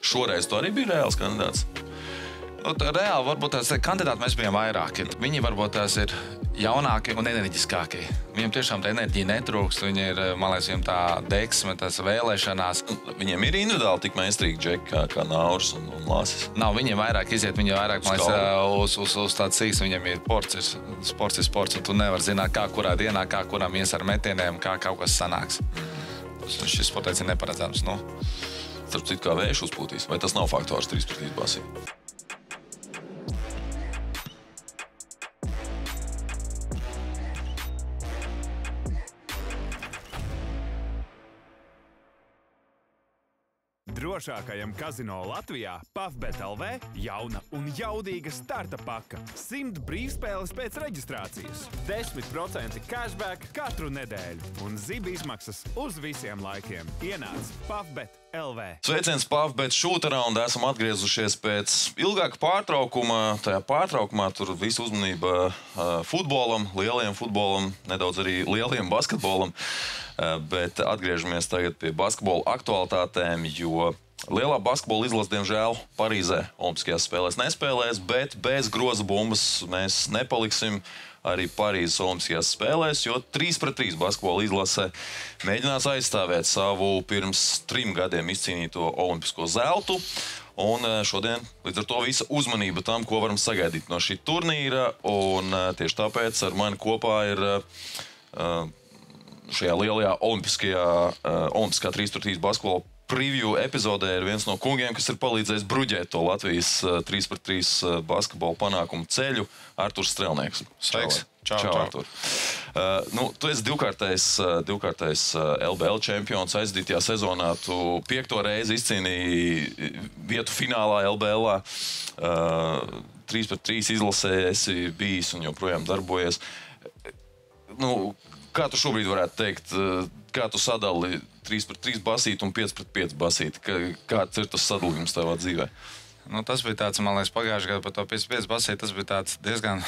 Šoreiz tu arī biji reāls kandidāts? Reāli varbūt tās kandidāti mēs bijām vairāki. Viņi varbūt tās ir jaunāki un enerģiskāki. Viņiem tiešām tā enerģija netrūkst. Viņi ir, man liekas, viņiem tā deksme, tās vēlēšanās. Viņiem ir individuāli tik meistarīgi džeki kā Nauris un Lāsis. Nav, viņiem vairāk iziet, viņiem vairāk, man liekas, uz tāds sīks. Viņiem ir sports, un tu nevar zināt, kā kurā dienā, kā kuram ies ar metieniem, kā kaut kas sanāks. Šis sports ir neparedzams. Starp citu, kā vējš uzpūtīs. Vai tas nav faktors 3-3 basī? Drošākajam kazino Latvijā PAFBet LV jauna un jaudīga starta paka. 100 brīvspēles pēc reģistrācijas, 10% cashback katru nedēļu un ziba izmaksas uz visiem laikiem. Ienāc PAFBet LV. Sveiciens PAFBet šūterā un esam atgriezušies pēc ilgāka pārtraukuma. Tajā pārtraukumā tur visu uzmanība futbolam, lielajam futbolam, nedaudz arī lielajam basketbolam. Bet atgriežamies tagad pie basketbola aktualitātēm, jo lielā basketbola izlase, diemžēl, Parīzē Olimpiskajās spēlēs nespēlēs, bet bez groza bumbas mēs nepaliksim arī Parīzes Olimpiskajās spēlēs, jo 3-3 basketbola izlase mēģinās aizstāvēt savu pirms 3 gadiem izcīnīto olimpisko zeltu. Un šodien līdz ar to visa uzmanība tam, ko varam sagaidīt no šī turnīra, un tieši tāpēc ar mani kopā ir šajā lielajā olimpiskā 3-3 basketbola preview epizodē ir viens no kungiem, kas ir palīdzējis bruģēt to Latvijas 3-3 basketbola panākumu ceļu, Arturs Strelnieks. Sveiks! Čau, Artur! Tu esi divkārtais LBL čempions. Aizdītajā sezonā tu 5. reizi izcīnīji vietu finālā LBL-ā. 3-3 izlasē esi bijis un joprojām darbojies. Kā tu šobrīd varētu teikt, kā tu sadali 3-3 basīti un 5-5 basīti? Kāds ir tas sadalījums tavā dzīvē? Tas bija tāds, man liekas, pagājušajā gadā par to 5-5 basīti. Tas bija tāds diezgan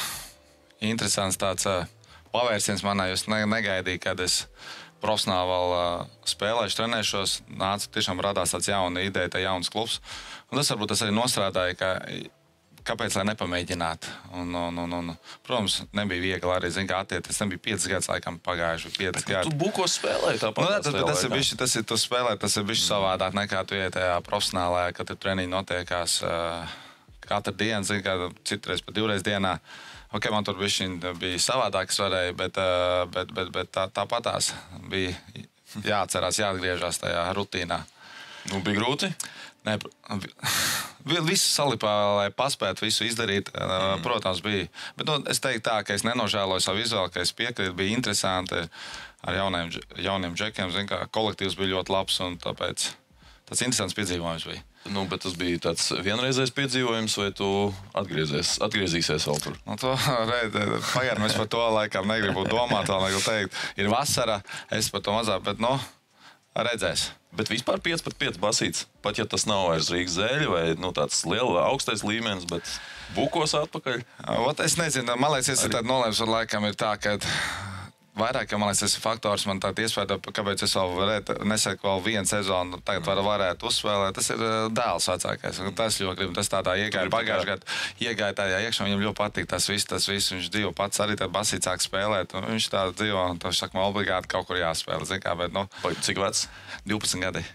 interesants tāds pavērsiens manā. Es negaidīju, kad es profesionāli vēl spēlēšu, trenēšos. Tiešām radās tāds jauna ideja, tā jauns klubs. Un tas varbūt tas arī nostrādāja, kāpēc lai nepamēģināt. Protams, nebija viegli arī, attiekties. Nebija 5 gadus laikam pagājuši, 5 gadi. Tu bukos spēlēji tāpat? Tas ir bišķi savādāk nekā tu iet tajā profesionālajā, kad ir treniņi notiekās katru dienu, citreiz pat 2 reizes dienā. Man tur bija savādāk, es varēju, bet tāpatās bija jāatcerās, jāatgriežas tajā rutīnā. Bija grūti? Nē, visu salipā, lai paspētu visu izdarīt, protams, bija. Bet es teiktu tā, ka es nenožēloju savu izvēli, ka es piekrītu, bija interesanti ar jauniem džekiem. Kolektīvs bija ļoti labs un tāpēc tāds interesants piedzīvojums bija. Bet tas bija tāds vienreizējs piedzīvojums, vai tu atgriezīsies vēl tur? Pagaidām es par to laikam negribu domāt, vēl negribu teikt. Ir vasara, es par to mazāk, bet redzēs. Bet vispār 5-5 basīts, pat ja tas nav vairs Rīgas Zēļa vai tāds liela augstais līmenis, bet bukos atpakaļ? Es nezinu, man liekas, es tādu nolēms, laikam ir tā, ka vairāk, man liekas, tas ir faktors, man tāda iespēja, kāpēc es vēl nesaku vēl vienu sezonu, tagad varētu uzspēlēt. Tas ir dēls vecākais. Tas ļoti gribu, tas tādā iegāja pagājušajā gadā, iegāja tajā iekšā, viņam ļoti patīk tas viss, viņš dzīvo pats arī tad basīt sāk spēlēt, un viņš tā dzīvo, un tas saka, man obligāti kaut kur jāspēlē, bet, Cik vecs? 12 gadi.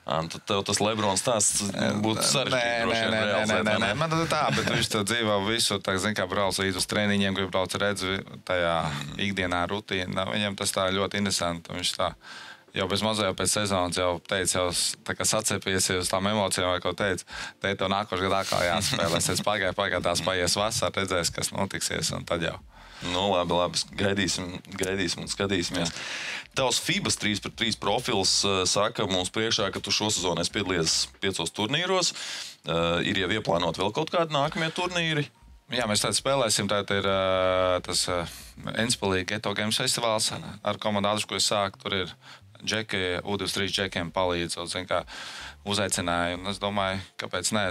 Tad tev tas Lebrons stāsts būtu sarežģīti. Nē, man tā, bet viņš tur dzīvo visu, kā brauc līdz uz treniņiem, grib brauc redzi tajā ikdienā rutīna. Viņam tas tā ļoti interesanti. Viņš tā jau bez mazajā pēc sezonas jau teica, jau tā kā sacepies uz tām emocijām, vai ko teica, tev nākošais gadā atkal jāspēlēs. Es pagādās paies vasarā, redzēs, kas notiksies, un tad jau. Labi, gaidīsim un skatīsimies. Tavs FIBAS 3-3 profils saka mums priekšā, ka tu šosezon esi piedalījies 5 turnīros. Ir jau ieplānot vēl kaut kādi nākamie turnīri? Jā, mēs tādu spēlēsim. Tātad ir tas Enspēlī Geto Games festivāls ar komandu Adrušu, ko es sāku. Tur ir džeki, U23 džekiem palīdz, uzaicināja. Un es domāju, kāpēc ne,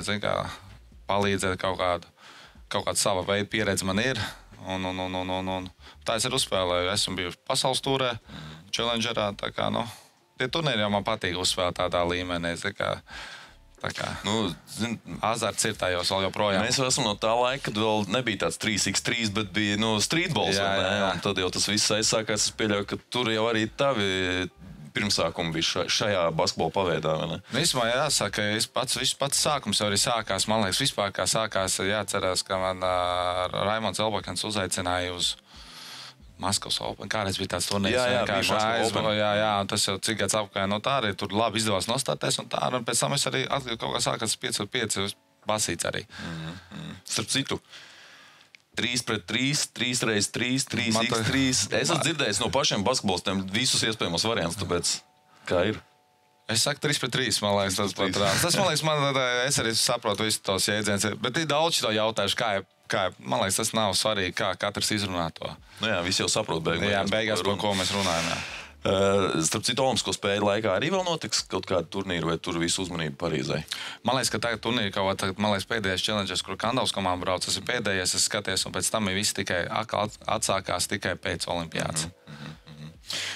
palīdzēt kaut kādu sava veida pieredzi man ir. Un tā es arī uzspēlēju. Esmu bijuši pasaules tūrē, Challengerā. Tie turnīri jau man patīk uzspēlēt tādā līmenī. Tā kā zin, azarts ir tajos vēl joprojām. Mēs esam no tā laika, kad vēl nebija tāds 3x3, bet bija streetballs. Jā. Un tad jau tas viss aizsākās. Es pieļauju, ka tur jau arī tavi pirmsākumi bija šajā basketbola paveidā. Īsumā jāsaka, pats sākums jau arī sākās. Man liekas, vispār kā sākās, jāatcerās, ka man Raimonds Elbakens uzaicināja uz Maskavas Open. Kādreiz bija tāds turnīrs. Jā, un tas jau cik gads apkārt. No tā arī tur labi izdevās nostāties. Un tā, un pēc tam es arī atkal kaut kā sākās 5-5 basīts arī. Starp citu. 3-3, 3x3, 3x3. Es esmu dzirdējis no pašiem basketbolistiem visus iespējamos variantus, tāpēc kā ir? Es saku 3-3, man liekas, tas pat rāds. Tas, man liekas, es arī saprotu visu tos jēdzienus, bet ir daudz to jautājuši, kā, man liekas, tas nav svarīgi, kā katrs izrunā to. Nu jā, visi jau saprot beigās, par ko mēs runājam, jā. Starp citu, Olimpisko spēļu laikā arī vēl notiks kaut kāda turnīra, vai tur visu uzmanību Parīzai? Man liekas, ka tagad turnīra kaut kā, man liekas, pēdējais challenges, kur Kandavas komanda brauc, tas ir pēdējais, es skaties, un pēc tam viss tikai atsākās tikai pēc Olimpiādas.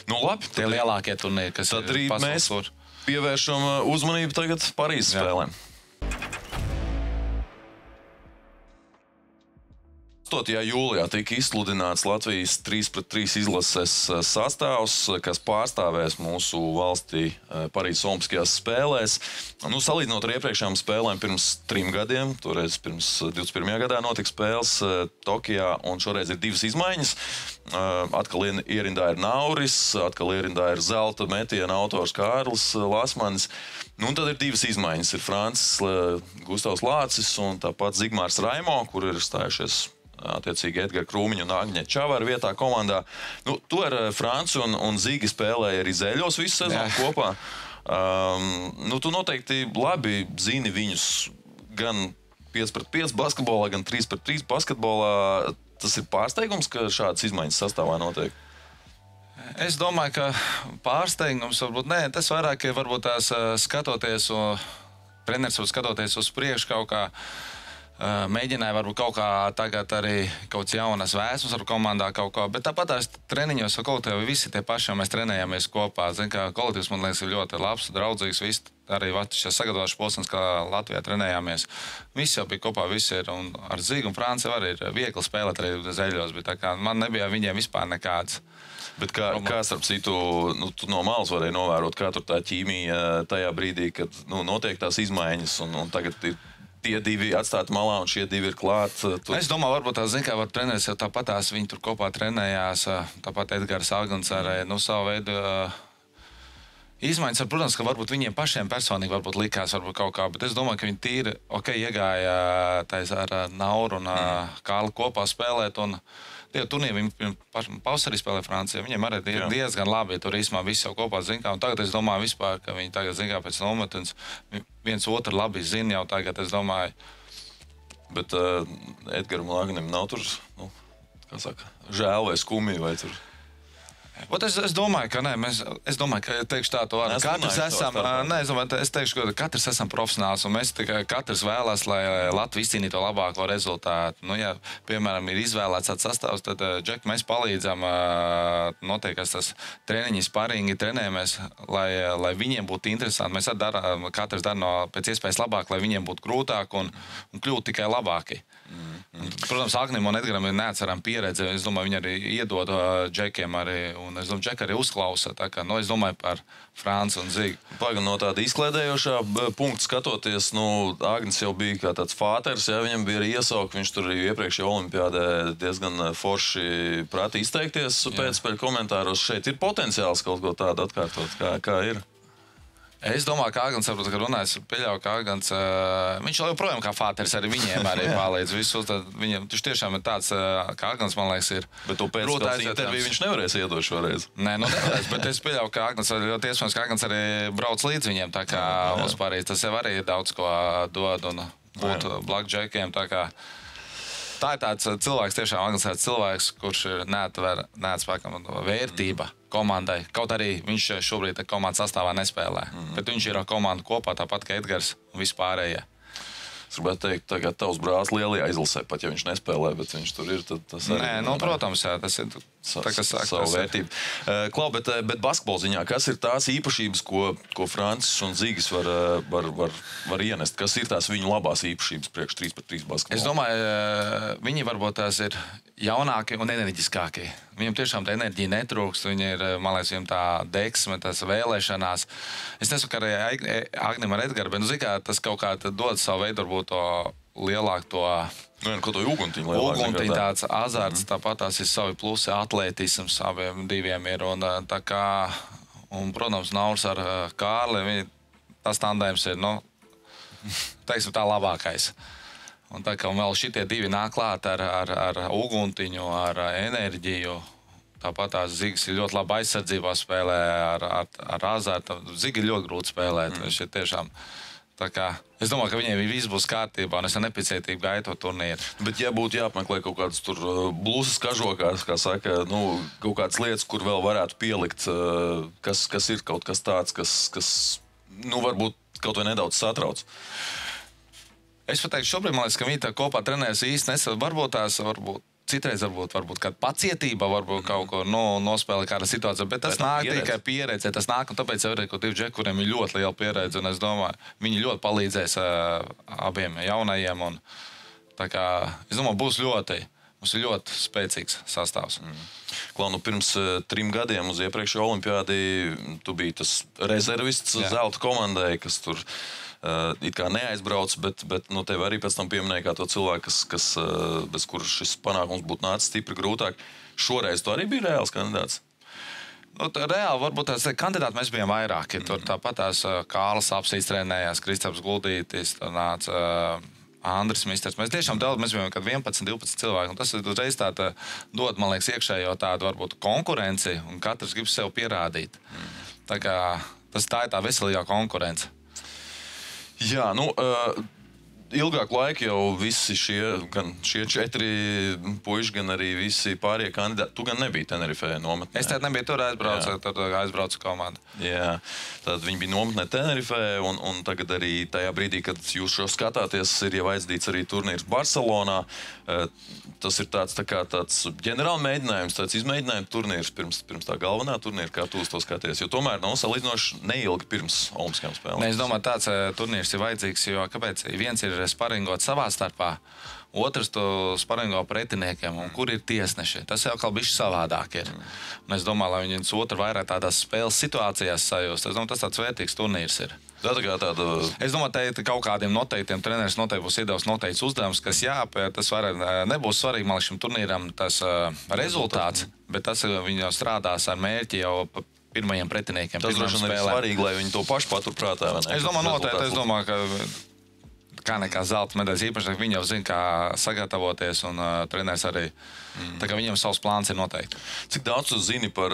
Nu labi. Tie lielākie turnīri, kas tad arī mēs pievēršam uzmanību tagad Parīzes spēlēm. 8. jūlijā tika izsludināts Latvijas 3-3 izlases sastāvs, kas pārstāvēs mūsu valstī Parīzes Olimpiskajās spēlēs. Salīdzinot ar iepriekšējām spēlēm pirms 3 gadiem, toreiz pirms 21. gadā notika spēles Tokijā, un šoreiz ir 2 izmaiņas. Atkal ierindā ir Nauris, atkal ierindā ir zelta metiena autors Kārlis Lasmanis. Un tad ir 2 izmaiņas. Ir Francis Gustavs Lācis un tāpat Zigmārs Raimo, kur ir stājušies attiecīgi Edgara Krūmiņa un Agņa Čavara vietā komandā. Tu ar Franci un Zigi spēlēji arī Zeļos visu sezonu kopā. Tu noteikti labi zini viņus gan 5-5 basketbolā, gan 3-3 basketbolā. Tas ir pārsteigums, ka šādas izmaiņas sastāvā notiek? Es domāju, ka pārsteigums varbūt nē. Tas vairāk ir varbūt tās skatoties, treneris var skatoties uz priekšu kaut kā. Mēģināja varbūt kaut kā tagad arī kaut kāds jaunas vēsmas ar komandā kaut kā, bet tāpat tās treniņos ar kolektīvu visi tie paši, jo mēs trenējāmies kopā. Zin, kā kolektīvs, man liekas, ir ļoti labs, draudzīgs, viss arī šis sagatavošanas posms, kā Latvijā trenējāmies. Visi jau bija kopā, visi ir, un ar Zigu un Franci arī ir viegli spēlēt arī Zeļos, bet tā kā man nebija viņiem vispār nekāds. Bet kā starp citu, tu no malas varēji novērot, kā tur tā ķīmija tajā brīdī, kad notiek tās izmaiņas, un tagad ir tie 2 atstāti malā un šie 2 ir klāt. Es domāju, varbūt tās, zin kā, var treneris jau tāpatās, viņi tur kopā trenējās, tāpat Edgars Agns arī, savu veidu izmaiņas. Protams, ka varbūt viņiem pašiem personīgi varbūt likās varbūt kaut kā, bet es domāju, ka viņi tīri, iegāja tais ar Nauru un Kārli kopā spēlēt, un tie turnīri, viņi pavasarī spēlē Francijā, viņiem arī diezgan labi, tur īsumā viss jau kopā zin kā, un tagad es domāju vispār, ka viņi tagad zin kā pēc nometnes viens otru labi zina jau tagad, es domāju. Bet Edgaram Lagnim nav tur, kā saka, žēl vai skumji vai tur? Es domāju, ka nē, es domāju, ka teikšu tā to arī. Es teikšu, ka katrs esam profesionāls, un mēs tikai katrs vēlās, lai Latvija izcīnītu to labāko rezultātu. Ja, piemēram, ir izvēlēts tāds sastāvs, tad, Džek, mēs palīdzam, notiekas tas treniņi, sparingi, trenējamies, lai viņiem būtu interesanti. Mēs katrs dara pēc iespējas labāk, lai viņiem būtu grūtāk un kļūt tikai labāki. Protams, Agnim un Edgaram ir neatcerama pieredze. Es domāju, viņi arī iedod Džekiem arī, un es domāju, Džek arī uzklausa. Tā kā, es domāju par Franci un Zigu. Pagan no tāda izkliedējošā punkta skatoties, Agnis jau bija kā tāds fāters, ja viņam bija arī iesaukt, viņš tur arī iepriekšējā olimpiādē diezgan forši prāti izteikties pēc komentāros. Šeit ir potenciāls kaut ko tādu atkārtot, kā ir. Es domāju, ka Agants, ka runājas, pieļauju, ka Agants, viņš joprojām kā fāteris arī viņiem arī palīdz visus. Viņam tiešām ir tāds, ka Agants, man liekas, ir. Bet tu pēc kāds interviju viņš nevarēs iedot šoreiz. Nē, nevarēs, bet es pieļauju, ka Agants ļoti iespējams, ka Agants arī brauc līdz viņiem, tā kā uz Parīzi. Tas jau arī daudz ko dod un būt blackjackiem, tā kā. Tā ir tāds cilvēks, tiešām Agants tāds cilvēks, kurš ir neatspēkama vērtība komandai. Kaut arī viņš šobrīd komandas sastāvā nespēlē. Bet viņš ir ar komandu kopā, tāpat kā Edgars un vispārējie. Es gribētu teikt, tagad tavs brālis lielajā izlasē, pat ja viņš nespēlē, bet viņš tur ir, tad tas arī... Nē, protams, jā, tas ir savu vērtību. Klau, bet basketbola ziņā, kas ir tās īpašības, ko Francis un Zigis var ienest? Kas ir tās viņu labās īpašības priekš 3-3 basketbolu? Es domāju, viņi varbūt tās ir jaunākie un enerģiskākie. Viņam tiešām tā enerģija netrūkst, viņi ir, man liekas, viņam tā deksme, tās vēlēšanās. Es nesaku arī Agnim ar Edgaru, bet, zikā, tas kaut kā dod savu veidu, varbūt to lielāku to... Ko to uguntiņu lielāk? Uguntiņu tāds azarts, tāpat tās ir savi plusi, atletisms abiem diviem ir, un tā kā, un, protams, Nauris ar Kārli, tas tandēms ir, teiksim tā labākais. Un tā kā vēl šitie divi nāk klāt ar uguntiņu, ar enerģiju. Tāpat tās Zigis ir ļoti labi aizsardzībā spēlē ar azartu. Zigi ir ļoti grūti spēlēt. Viņš ir tiešām tā kā... Es domāju, ka viņiem viss būs kārtībā, un es ar nepacietību gaidu to turnīru. Bet ja būtu jāapmeklē kaut kādas tur blūzas kažokās, kā saka, kaut kādas lietas, kur vēl varētu pielikt, kas ir kaut kas tāds, kas varbūt kaut vai nedaudz satrauc. Es pateiktu, šobrīd, man liekas, ka viņi tā kopā trenējas īsti nesat. Varbūt citreiz varbūt kāda pacietība, varbūt kaut ko nospēlē kāda situācija, bet tas nāk tikai pieredze. Tas nāk, un tāpēc jau ir kaut divi džeki, kuriem ir ļoti liela pieredze, un es domāju, viņi ļoti palīdzēs abiem jaunajiem, un tā kā, es domāju, mums ir ļoti spēcīgs sastāvs. Klau, pirms 3 gadiem uz iepriekšējo olimpiādi tu biji tas rezervists zelta komandai, kas tur it kā neaizbrauc, bet tevi arī pēc tam pieminēja kā to cilvēku, bez kuras šis panākums būtu nācis stipri grūtāk. Šoreiz tu arī biji reāls kandidāts? Reāli, varbūt tās kandidāti mēs bijām vairāki. Tur tāpat tās Kārlis Apsīs trenējās, Kristaps Guldītis, tur nāca Andris Misters. Mēs tiešām daudz, mēs bijām 11-12 cilvēki, un tas uzreiz dod, man liekas, iekšējo tādu varbūt konkurenci, un katrs grib sev pierādīt. Tā kā tā ir tā veselīgā konkurence. Jā, ilgāku laiku jau visi gan šie 4 puiši, gan arī visi pārējie kandidāti. Tu gan nebija Tenerifē nometnē. Es nebiju tur aizbraucu komandu. Jā, tad viņi bija nometnē Tenerifē, un tagad arī tajā brīdī, kad jūs šo skatāties, ir jau aizdīts arī turnīrs Barcelonā. Tas ir tāds ģenerāla mēģinājums, tāds izmēģinājuma turnīrs pirms tā galvenā turnīra, kā tu uz to skaties. Jo tomēr salīdzinoši neilgi pirms olimpiskajām spēlēm. Es domāju, tāds turnīrs ir vajadzīgs, jo kāpēc? Viens ir sparingot savā starpā, otrs to sparingo pretiniekiem, un kur ir tiesneši. Tas jau kaut bišķi savādāk ir. Un es domāju, lai viņi otru vairāk tādās spēles situācijās sajūst. Es domāju, tas tāds vērtīgs turnīrs ir. Es domāju, ka kaut kādiem noteiktiem treneris noteikti būs iedevis noteikts uzdevums, kas jāpēr, tas nebūs svarīgi, man šim turnīram tas rezultāts, bet tas viņi jau strādās ar mērķi jau pirmajiem pretiniekiem. Tas droši vien ir svarīgi, lai viņi to pašu paturprātā. Es domāju, noteikti. Es domāju, ka kā nekā zelta medaļas īpašāk, viņi jau zina, kā sagatavoties, un treneris arī. Tā kā viņam savs plāns ir noteikti. Cik daudz tu zini par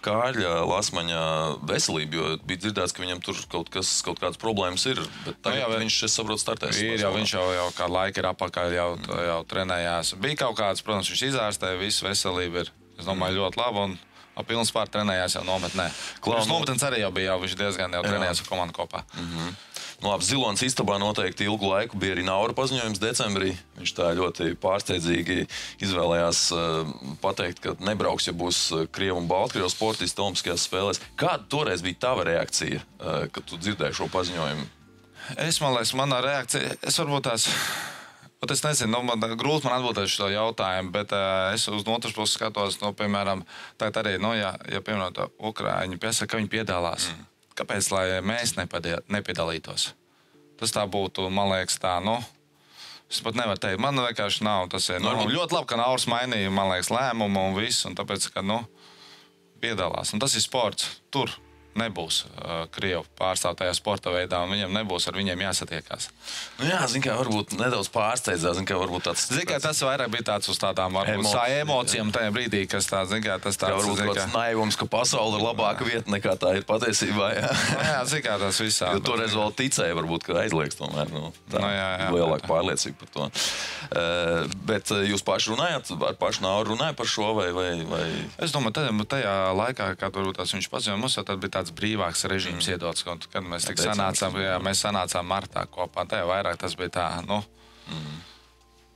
Kārļa Lasmaņa veselību, jo bija dzirdēts, ka viņam tur kaut kādas problēmas ir, bet tagad viņš, es saprotu, startēs. Viņš jau kādu laiku ir apakaļ, jau trenējās. Bija kaut kāds, protams, viņš izārstēja, visu veselību ir, es domāju, ļoti labi, un pilns pār trenējās jau nometnē. Viņš nometnes arī jau bija, viņš diezgan jau trenējās ar komandu kopā. Labi, Zilonas istabā noteikti ilgu laiku bija arī Naura paziņojums decembrī. Viņš tā ļoti pārsteidzīgi izvēlējās pateikt, ka nebrauks, ja būs Krievu un Baltkrievu sportisti olimpiskajās spēlēs. Kāda toreiz bija tava reakcija, kad tu dzirdēji šo paziņojumu? Man liekas, manā reakcija, es varbūt tās... Es nezinu, grūti man atbildēt šo jautājumu, bet es uz otras puses skatos, piemēram, tagad arī, ja piemēram, Ukraiņi piesaka, ka viņi piedalās. Kāpēc, lai mēs nepiedalītos? Tas tā būtu, man liekas, tā, es pat nevaru teikt, man vienkārši nav, tas ir, ļoti labi, ka Nauris mainīja, man liekas, lēmumu un visu, un tāpēc, ka, piedalās. Un tas ir sports, tur nebūs Krievu pārstāvtajā sporta veidā, un viņiem nebūs ar viņiem jāsatiekās. Jā, zin kā, varbūt nedaudz pārsteidzās, zin kā, varbūt tāds... Zin kā, tas vairāk bija tāds uz tādām, varbūt, emocijām tajā brīdī, kas tā, zin kā, tas tāds... Varbūt kāds naivums, ka pasaule ir labāka vieta nekā tā ir patiesībā, jā. Jā, zin kā, tas visā. Jo toreiz vēl ticēja, varbūt, ka aizlieks tomēr, lielāka pārliecība par to. Bet jūs paši runājāt, ar pašu Nauru runāja par šo, vai... Es domāju, tajā laikā, kad varbūt tās viņš paziņoja, mums jau tad bija tāds brīvāks režīms iedots, kad mēs tik sanācām, mēs sanācām martā kopā. Tajā vairāk tas bija tā,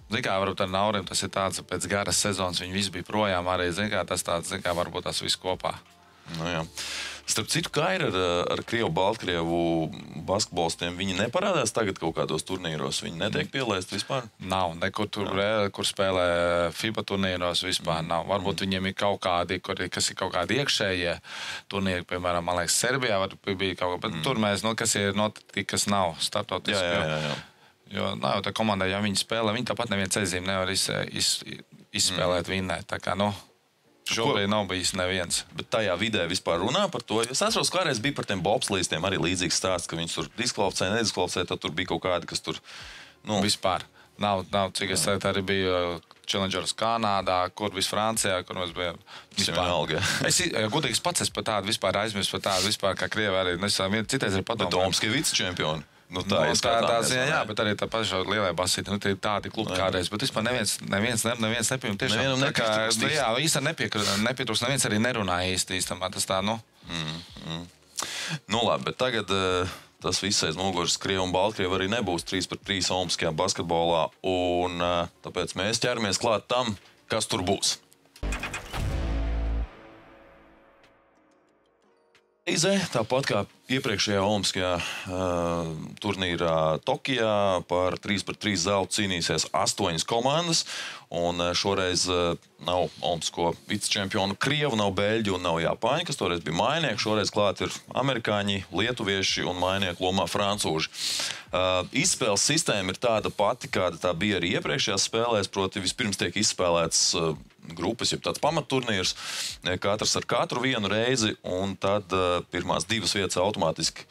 Zin kā, varbūt ar Naurim tas ir tāds, pēc garas sezonas viņi visi bija projām arī, zin kā, tas tāds, zin kā, varbūt tas viss kopā. Nu, jā. Starp citu, kā ir ar Krievu, Baltkrievu basketbolistiem, viņi neparādās tagad kaut kādos turnīros, viņi netiek pielaist vispār? Nav, nekur tur, kur spēlē FIBA turnīros vispār nav. Varbūt viņiem ir kaut kādi, kas ir kaut kādi iekšējie turnīri, piemēram, man liekas, Serbijā bija kaut kā, bet tur mēs, kas ir notiek, kas nav startautiski. Jā. Jo nav jau tā komanda, ja viņi spēlē, viņi tāpat nevienu ceļzīmi nevar izspēlēt, vinnēt. Tā kā, šobrīd nav bijis neviens. Bet tajā vidē vispār runā par to. Es atceros, kādreiz bija par tiem bobslīstiem arī līdzīgs stāsts, ka viņus tur diskvalificē, nediskvalificē, tad tur bija kaut kādi, kas tur... Vispār. Nav, cik es teicu, arī bija Challengers Kanādā, kur viss Francijā, kur mēs bijām. Es gudīgs pats es par tādu vispār aizmirstu, par tādu vispār, kā Krievi arī. Citreiz ir padomā. Bet Tomskie vicečempioni. Tā jā, bet arī tā paša lielajā basītā. Tie ir tādi klubi kādreiz, bet vispār neviens nepieņem. Tiešām, jā, īsti nepietrūkst. Neviens arī nerunā īstenībā. Tas tā, Nu labi, bet tagad tas viss aiz muguras Krievi un Baltkrievi arī nebūs 3-3 olimpiskajā basketbolā. Un tāpēc mēs ķeramies klāt tam, kas tur būs. Tāpat kā iepriekšējā olimpiskajā turnīrā Tokijā par 3-3 zeltu cīnīsies 8 komandas. Un šoreiz nav olimpisko vicečempionu Krievu, nav Beļģu un nav Japāņi, kas toreiz bija mājnieki. Šoreiz klāt ir amerikāņi, lietuvieši un mājnieku lomā francūži. Izspēles sistēma ir tāda pati, kāda tā bija arī iepriekšējās spēlēs. Proti vispirms tiek izspēlēts grupas, jeb tāds pamatturnīrs, katrs ar katru vienu reizi, un tad pirmās 2 vietas automātiski,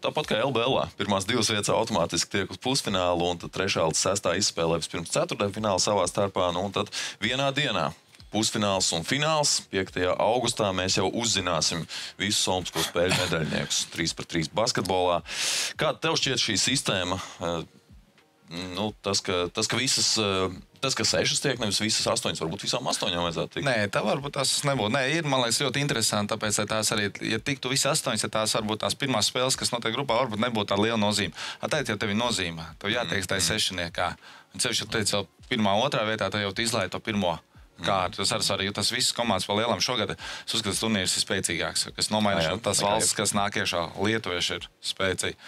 tāpat kā LBL, pirmās 2 vietas automātiski tiek uz pusfinālu, un tad 3. līdz 6. izspēlē vispirms 4. finālu savā starpā, un tad vienā dienā pusfināls un fināls. 5. augustā mēs jau uzzināsim visus olimpisko spēļu medaļniekus 3-3 basketbolā. Kāda tev šķiet šī sistēma? Tas, ka visas... Tas, ka 6 tiek, nevis visas 8, varbūt visām 8 vajadzētu tikt. Nē, tā varbūt tas nebūtu. Nē, ir, man liekas, ļoti interesanti, tāpēc, lai tās arī, ja tiktu visi 8, ja tās varbūt tās pirmās spēles, kas notiek grupā, varbūt nebūtu tā liela nozīme. Tagad jau tev ir nozīme. Tev jātiek tai 6. Un ceļš, ja teici, vēl 1. 2. vietā, tad jau tu izlaiž to 1. kārtu. Tas arī svarīgi, jo tas viss komandas pa lielam šogad, es uzskatu, tas turnīrs ir spēcīgāks, kas nomainīja tās valsts, kas nāk iešā. Lietuvieši ir spēcīgi.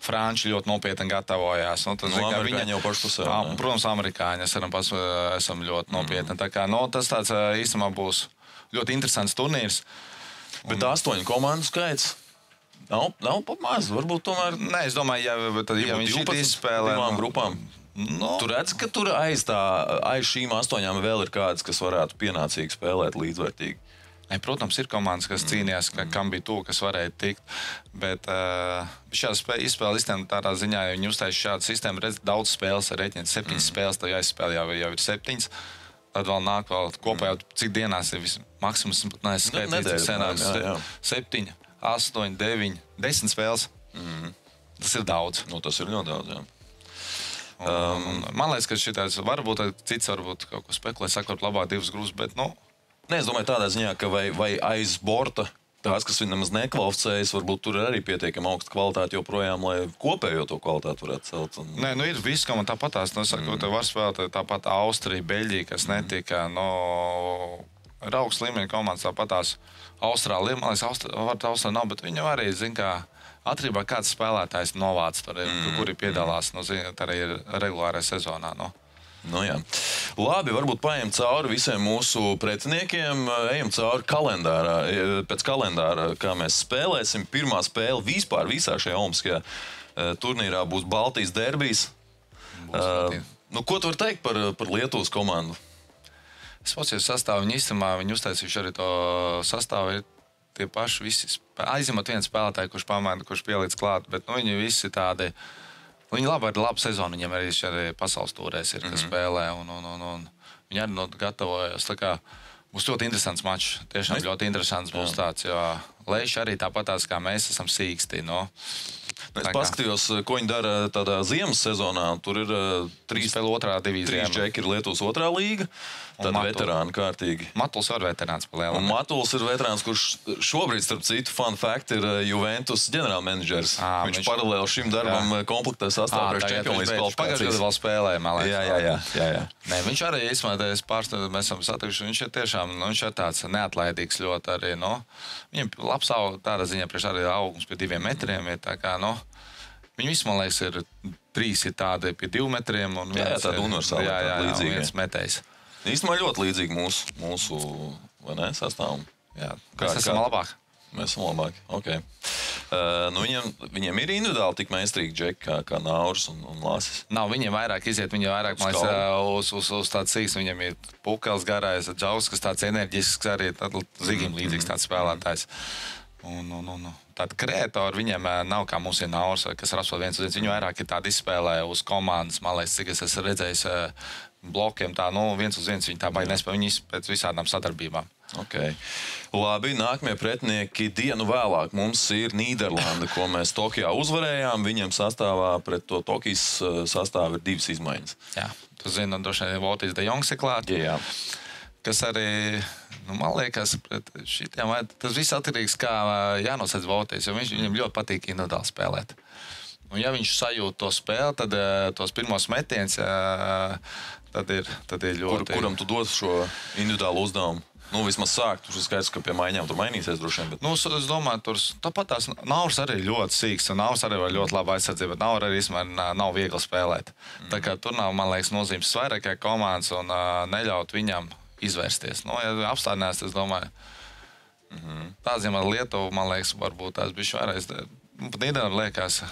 Franči ļoti nopietni gatavojās. Amerikāņi jau paši to sev. Protams, amerikāņi esam ļoti nopietni. Tā kā, tas tāds īstenībā būs ļoti interesants turnīrs. Bet 8 komandu skaits nav pa maz. Varbūt tomēr... Nē, es domāju, ja viņš ir izspēlē... grupām. Tu redz, ka tur aiz šīm 8 vēl ir kādas, kas varētu pienācīgi spēlēt līdzvērtīgi? Protams, ir komandas, kas cīnījās, kam bija to, kas varēja tikt. Bet šāda izspēle iztēma tādā ziņā, ja viņi uztaisa šādu sistēmu, redz daudz spēles ar rēķinu. 7 spēles, tad jāizspēlē jau ir 7. Tad vēl nāk kopā jau cik dienās ir maksimums, neesmu skaitījis, senāks 7, 8, 9, 10 spēles. Tas ir daudz. Tas ir ļoti daudz, jā. Man liekas, ka šitāds varbūt cits varbūt kaut ko spekulē, sakot labāk 2 grupas, bet Nē, es domāju tādā ziņā, ka vai aiz borta tās, kas nemaz nekvalificējas, varbūt tur ir arī pietiekami augsta kvalitāte joprojām, lai kopējo to kvalitāti varētu celt. Nē, ir viss, ka man tāpatās, te var spēlēt tāpat Austrija, Beļģija, kas netika, ir augsts līmeņa komandas tāpatās Austrālija, man liekas, Austrālija nav, bet viņi arī, kā atrībā kāds spēlētājs novāc, kuri piedalās, arī ir regulārajā sezonā, Jā. Labi, varbūt paejam cauri visiem mūsu pretiniekiem. Ejam cauri kalendārā. Pēc kalendāra, kā mēs spēlēsim, pirmā spēle vispār visā šajā olimpiskajā turnīrā būs Baltijas derbijs. Ko tu vari teikt par Lietuvas komandu? Es pats jau sastāvu viņi īstenībā, viņi uztaisījuši arī to sastāvu, ir tie paši visi. Aizņemot vienu spēlētāju, kurš pielīdz klāt, bet viņi visi tādi... Viņi labi ar labu sezonu, viņiem arī pasaules tūrēs ir, kas spēlē, un viņi arī gatavojas. Tā kā būs ļoti interesants mačs, tiešām ļoti interesants būs tāds, jo Leiši arī tāpatās, kā mēs esam sīksti. Es paskatījos, ko viņi dara tādā ziemas sezonā. Tur ir trīs džeki ir Lietuvas otrā līga. Tad veterāni kārtīgi. Matuls ir veterāns pa lielu. Un Matuls ir veterāns, kurš šobrīd, starp citu, fun fact, ir Juventus ģenerālmenedžers. Viņš paralēli šim darbam komplektē sastāvu priekš Čempionijas kvalifikācijas. Pagājušajā gadā vēl spēlēja, man liekas. Jā. Nē, viņš arī izsmētējies pārstāvjot, mēs esam satikuši. Viņš ir tiešām, viņš ir tāds neatlaidīgs ļoti arī, Viņam labs tādā ziņā priekš arī augums pie 2 metriem ir tā kā, Viņi visi, man liekas, ir 3 ir tādi pie 2 metriem. Jā, tāda universāla, līdzīga. Un viens metējs. Īstenībā ļoti līdzīgi mūsu vai ne, sastāvam. Jā, mēs esam labāki. Mēs esam labāki, ok. Viņiem ir individuāli tik meistarīgi džeki kā Nauris un Lasis. Nav, viņiem vairāk iziet, viņiem vairāk, man liekas, uz tāds sīks. Viņiem ir Pukels garais, Džaus, kas tāds enerģisks arī, Zigim līdzīgs tāds spēlētājs. Tādi kreatori viņiem nav kā mums ir Nauris, kas ir absolūti 1-1. Viņi vairāk ir tādi izspēlē uz komandas, man liekas, cik es esmu redzējis blokiem, 1-1 viņi tā baigi nespēja, viņi pēc visādām sadarbībām. Okay. Labi, nākamie pretinieki dienu vēlāk. Mums ir Nīderlanda, ko mēs Tokijā uzvarējām. Viņiem sastāvā pret to Tokijas sastāvu ir 2 izmaiņas. Jā, tu zini, droši vien Voltīs de Jongs ir klāt. Jā. Kas arī, man liekas, pret šitiem, tas viss atkarīgs, kā jānosedz Voltīs, jo viņam ļoti patīk individuāli spēlēt. Un ja viņš sajūt to spēli, tad tos pirmos metiens, tad ir ļoti... Kuram tu dos šo individuālu uzdevumu? Vismaz sākt, tur ir skaidrs, ka pie maiņām tur mainīsies droši vien. Bet... es domāju, tāpat tās Nauris arī ļoti sīks, un Nauris arī var ļoti labi aizsardzība, bet Nauris arī īstenībā nav viegli spēlēt. Tā kā tur nav, man liekas, nozīmes vairākai komandas un neļaut viņam izvērsties. Ja apstādinās, es domāju, tādiem ar Lietuvu, man liekas, varbūt tās bišķi vairāk. Pat Nīderlanda liekas...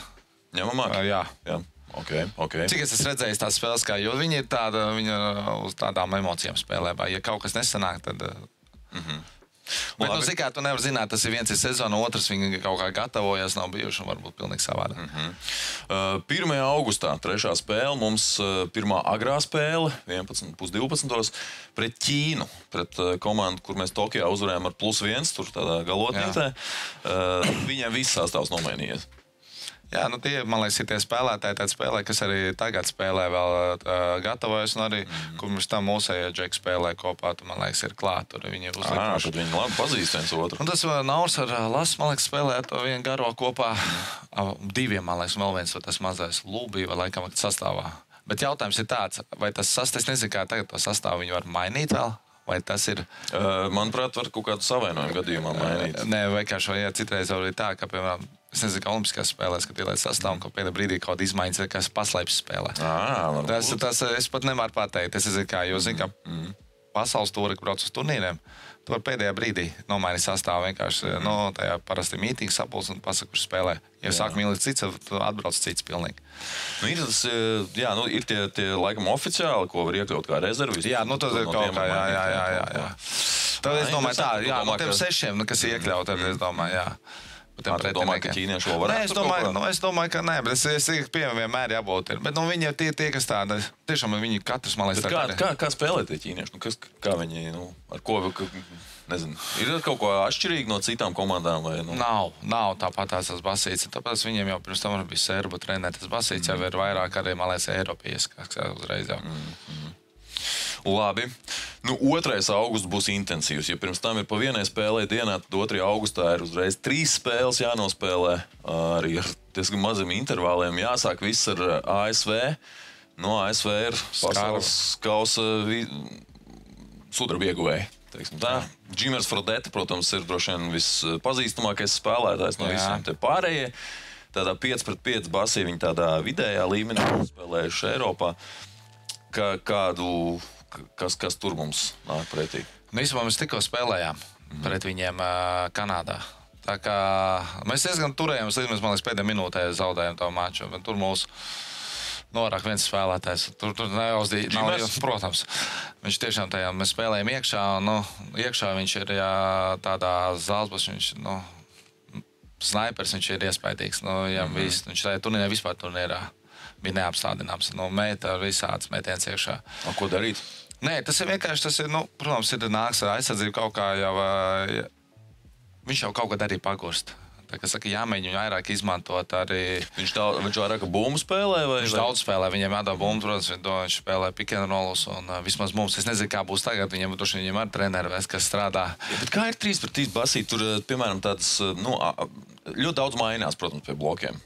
Ņemamāk? Jā. Okay. Cik es esmu redzējis tās spēles, jo viņi ir viņa uz tādām emocijām spēlē, vai ja kaut kas nesanāk, tad... Bet, kā tu nevar zināt, tas ir viens ir sezona, otrs viņi kaut kā gatavojas, nav bijuši un varbūt pilnīgi savādāk. 1. augustā, 3. spēle, mums pirmā agrā spēle, 11:12 pret Ķīnu, pret komandu, kur mēs Tokijā uzvarējām ar +1, tur tādā galotnītē. Viņiem viss sastāvs nomainījies. Jā, tie, man liekas, ir tie spēlētāji, tādi spēlē, kas arī tagad spēlē vēl gatavojas, un arī, kur mums tam mūsējie džeki spēlē kopā, man liekas, ir klāt, tur viņi ir uzlikuši. Tad viņi labi pazīst viens otru. Un tas Nauris ar Lasu, man liekas, spēlē to vienu garo kopā, 2, man liekas, vēl viens tas mazais Lūbī, vai laikam sastāvā. Bet jautājums ir tāds, vai tas sastāvs, es nezinu, kā tagad to sastāvu viņi var mainīt vēl? Vai tas ir... Manuprāt, var kaut kādu savainojumu gadījumā mainīt. Nē, vienkārši, ja citreiz var arī tā, ka, piemēram, es nezinu, kā olimpiskās spēlēs, kad ielaiž sastāvu, un ka pēdējā brīdī kaut kāda izmaiņas ir, kas paslēpjas spēlē. Tas es pat nevaru pateikt. Es nezinu, kā, jo zinu, ka pasaules tūri, brauc uz turnīriem, tu vari pēdējā brīdī nomainīt sastāvu vienkārši, tajā parasti mītīgi sapuls un pasaka, kurš spēlē. Ja sāk mīlēt cits, tad atbrauc cits pilnīgi. Ir tie laikam oficiāli, ko var iekļaut kā rezervis. Jā, tas ir kaut kā, jā. Tad es domāju tā, no tiem 6, kas ir iekļaut, tad es domāju, jā. Tu domāji, ka ķīnieši vēl varētu? Es domāju, ka nē, bet es pieejam vienmēr jābūt. Bet viņi ir tie, kas tādi, tiešām viņi katrs, man liekas, kā spēlē tie ķīnieši? Kā viņi, ar ko, nezinu, ir kaut ko atšķirīgi no citām komandām? Vai, Nav tāpat tās Basīts. Tāpēc viņiem jau pirms tam bija serbu trenēt. Tas Basīts jau ir vairāk arī, man liekas, eiropieši, kā uzreiz jau. Labi. 2. augusts būs intensīvs. Ja pirms tam ir pa vienai spēlē dienā, tad 2. augustā ir uzreiz 3 spēles jānospēlē. Arī ar diezgan maziem intervāliem. Jāsāk viss ar ASV. ASV ir pasaules kausa sudraba ieguvēji. Džimers Frodeta, protams, ir droši vien vispazīstamākais spēlētājs no visiem te pārējie. Tādā 5-5 basī viņi tādā vidējā līmenī spēlējuši Eiropā. Kas tur mums nāk pretī? Īstenībā mēs tikko spēlējām pret viņiem Kanādā. Tā kā mēs diezgan turējām, man liekas, pēdējā minūtē zaudējām to maču, bet tur mūsu norāk viens spēlētājs. Tur nav, protams. Viņš tiešām tajā, mēs spēlējām iekšā, un iekšā viņš ir tādā zālesbos, viņš, snaipers, viņš ir iespaidīgs. Viņš tajā turnīrā vispār turnīrā bija neapstādināms. Mēta visāds mētiens iekšā. Ko darīt? Nē, tas ir vienkārši, protams, ir nāks ar aizsardzību kaut kā jau viņš jau kaut kad arī pagurst. Tā kā saka, jāmēģina viņu vairāk izmantot arī. Viņš vairāk bumbu spēlē? Viņš daudz spēlē, viņiem jādod bumbu, protams, viņš spēlē pick and rollus un vismaz mums. Es nezinu, kā būs tagad, viņiem ar treneri vēs, kas strādā. Ja, bet kā ir 3-3 basīt? Tur, piemēram, tādas, ļoti daudz mainās, protams, pie blokiem.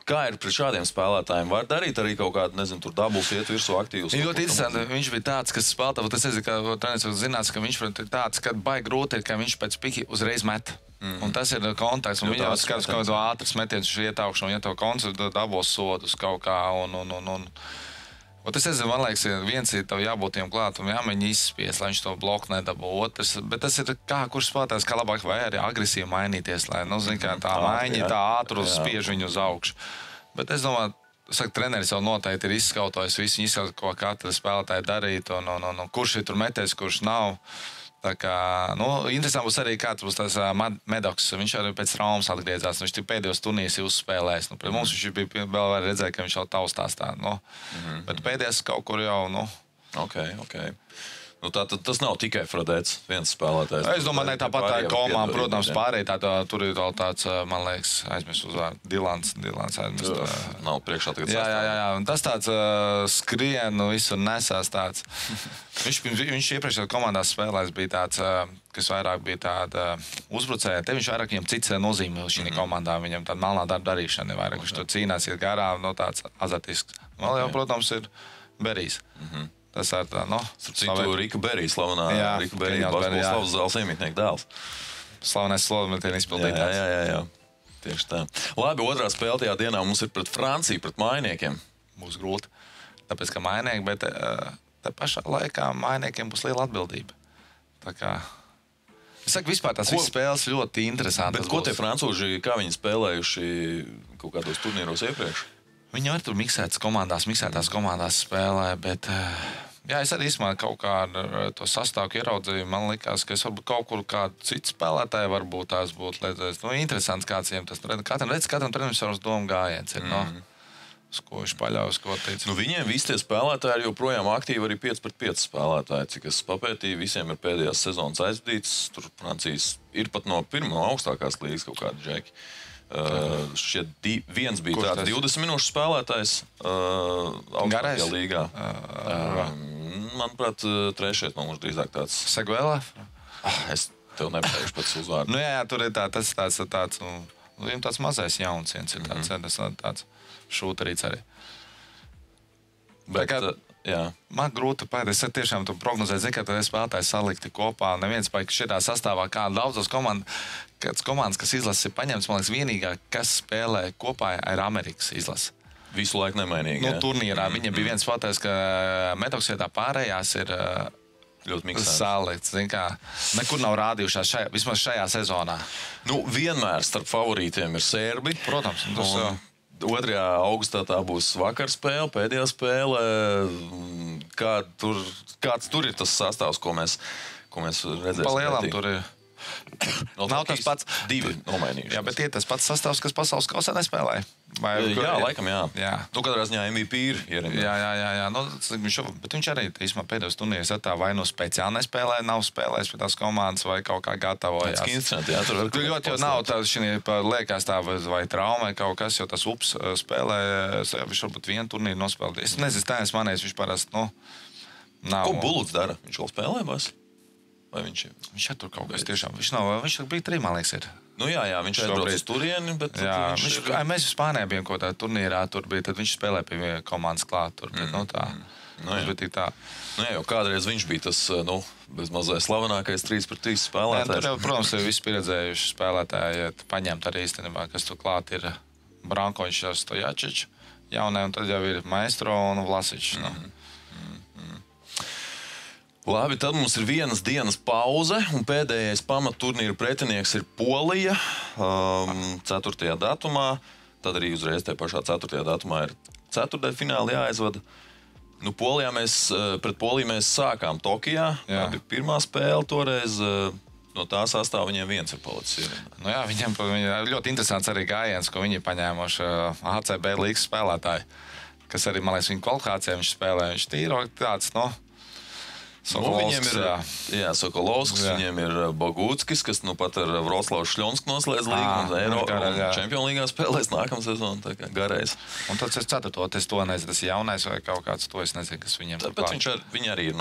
Kā ir pret šādiem spēlētājiem? Var darīt arī kaut kādu, nezinu, tur dabuls iet virsū aktīvus? Ļoti interesanti. Viņš bija tāds, kas spēlētā, bet es nezinu, ka treneris zināts, ka viņš ir tāds, ka baigi grūti ir, ka viņš pēc piki uzreiz met. Un tas ir kontakts, un viņam skatās kaut kādu ātras metienus, viņš iet augšu, un ja to koncentrē dabos sodus kaut kā, un. Es nezinu, man liekas, viens ir tev jābūt tiem klāt, un jāmeņi izspies, lai viņš to bloku nedabū. Otrs, bet tas ir kā, kurš spēlētājs, kā labāk vai arī agresīvi mainīties, lai, zin kā, tā maiņa, tā ātru spiež viņu uz augšu. Bet es domāju, treneris jau noteikti ir izskautojis visu, izskaut, ko katra spēlētāja darīt, un kurš ir tur meties, kurš nav. Tā kā, interesanti būs arī, kāds būs tas Medoks. Viņš arī pēc traumas atgriezās. Viņš pēdējos turnīrus ir uzspēlējis. Pret mums viņš bija vēl redzēja, ka viņš jau taustās tā. Bet pēdējais kaut kur jau, Ok. Tas nav tikai Fradēts, viens spēlētājs. Es domāju, tāpat tā ir komanda, protams, pārējie tur ir vēl tāds, man liekas, aizmirst uzvārdu. Dilans aizmirst. Nav priekšā tagad sastāvā. Jā. Un tas tāds skrien, visur nesās tāds. Viņš iepriekšējā komandās spēlēs bija tāds, kas vairāk bija tāda uzbrucēja. Te viņš vairāk viņam cits nozīme šī komandā. Viņam tāda melnā darba darīšana ir vairāk. Viņš tur cīnās, iet garām, tāds azatisks. Vēl jau, protams, ir Berijs. Tas ir tā, Citu Rika Berija, slavenā Rika Berija, basketbola zāles iemītnieku dēls. Slavenais slovenmetienu izpildītājs. Jā. Tieši tā. Labi, otrā spēle tajā dienā mums ir pret Franciju, pret mainiekiem. Būs grūti, tāpēc, ka mainieki, bet tā pašā laikā mainiekiem būs liela atbildība. Tā kā... Es saku, vispār tās visas spēles ļoti interesantas. Bet ko tie francūži, kā viņi spēlējuši kaut kādos turnīros iepriekš? Viņi arī tur miksētās komandās spēlē, bet jā, es arī izmēju kaut kādu to sastāvu ieraudzīju. Man likās, ka es varbūt kaut kur kādu citu spēlētāju varbūt tās būtu redzējis. Interesants kāds viņiem tas. Katram trenerim savs domu gājiens ir, uz ko viņš paļaujas, ko teica. Viņiem visi tie spēlētāji ir joprojām aktīvi arī 5-5 spēlētāji. Cik es papētīju, visiem ir pēdējās sezonas aizvadīts. Tur Francijas ir pat no augstākās līgas kaut kādi džeki. Viens bija tāds 20 minūšu spēlētājs augstākajā līgā. Manuprāt, trešais mums drīzāk tāds. Seguela? Es tev nepateikšu pēc uzvārdu. Jā, tur ir tas tāds, viņam tāds mazais jaunciens ir tāds šūterīts arī. Bet, jā. Man grūti pateikt, es tiešām tu prognozēju, zinu, ka tad spēlētāji salikti kopā, neviens paik šitā sastāvā, kā daudzos komandas, kas izlases ir paņemts, man liekas, vienīgā, kas spēlē kopā ir Amerikas izlase. Visu laiku nemainīgi. Turnīrā viņam bija viens spēlētājs, ka Medoks vietā pārējās ir ļoti miksēts. Salikts, zin kā, nekur nav rādījušās vismaz šajā sezonā. Vienmēr starp favorītiem ir serbi. Protams. 2. augustā tā būs vakar spēle, pēdējā spēle. Kāds tur ir tas sastāvs, ko mēs redzēsim? Pa lielam tur ir. Nav tas pats. 2 nomainījuši. Jā, bet ir tas pats sastāvs, kas pasaules kausā nespēlēja. Jā, laikam jā. Katrā ziņā MVP ir ierindē. Jā. Bet viņš arī pēdējos turnīros vai speciāli nespēlēja, nav spēlējis pie tās komandas vai kaut kā gatavojās. Tas interesanti, jā. Tur ļoti jau nav tāds, liekas tā vai trauma vai kaut kas, jo tas ups spēlē, viņš varbūt vienu turnīru nospēlē. Es nezinu, tā es manēju, viņš parasti, nav. Ko Buluts dara? Viņš vēl spēlē, vai? Vai viņš ir tur kaut kas tiešām. Viņš bija 3, man liekas, ir. Jā, viņš aizbrauc uz turieni, bet... Jā, mēs Spānijā bijām kaut tā turnīrā, tur bija, tad viņš spēlē pie komandas klāt tur, bet tā. Tas bija tik tā. Jo kādreiz viņš bija tas, bez mazai slavenākais 3-3 spēlētājs. Tur jau, protams, ir visi pieredzējuši spēlētāji, paņemt arī īstenībā, kas tur klāt ir Brankovičs ar Stojačiču, jaunē, un tad jau ir Maestro un Vlasičs. Labi, tad mums ir vienas dienas pauze, un pēdējais pamatturnīra pretinieks ir Polija 4. datumā. Tad arī uzreiz tajā pašā 4. datumā ir ceturtdaļfināli jāaizvada. Polijā pret Poliju mēs sākām Tokijā. Tā bija pirmā spēle toreiz. No tā sastāvā viņiem viens ir palicis. Viņiem ļoti interesants arī gājiens, ko viņi paņēmuši ACB līgas spēlētāji, kas arī, man liekas, viņa kvalifikācijā viņš spēlē. Viņš tīro tāds, Sokolovskis, viņiem ir Bogutskis, kas nu pat ar Vroclavas Šļonsku noslēdz līgumu, un Čempionu līgā spēlēs nākamā sezona, tā kā garais. Un tad es ceturto, es to nezinu, tas ir jaunais vai kaut kāds, to es nezinu, kas viņiem tur klāt. Viņi arī ir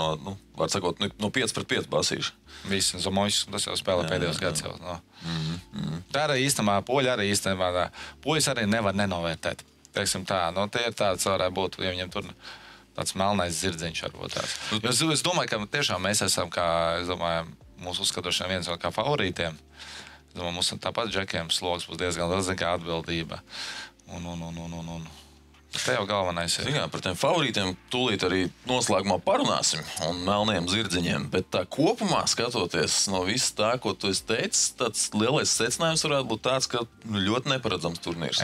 var sakot, no 5-5 basīši. Visi, Zamoņš, tas jau spēlē pēdējos gads jau. Tā arī īstenībā, poļi arī īstenībā, poļus arī nevar nenovērtēt. Teiksim tā, tie ir tāds varētu būt, ja viņiem tur tāds melnais zirdziņš varbūt tāds. Es domāju, ka tiešām mēs esam, mūsu uzskatošana viens no kā favorītiem. Es domāju, mums tāpat džekiem sloks būs diezgan liels, kā atbildība. Te jau galvenais ir. Zinām, par tiem favorītiem tūlīt arī noslēgumā parunāsim un melniem zirdziņiem, bet tā kopumā skatoties no viss tā, ko tu esi teicis, tāds lielais secinājums varētu būt tāds, ka ļoti neparedzams turnīrs.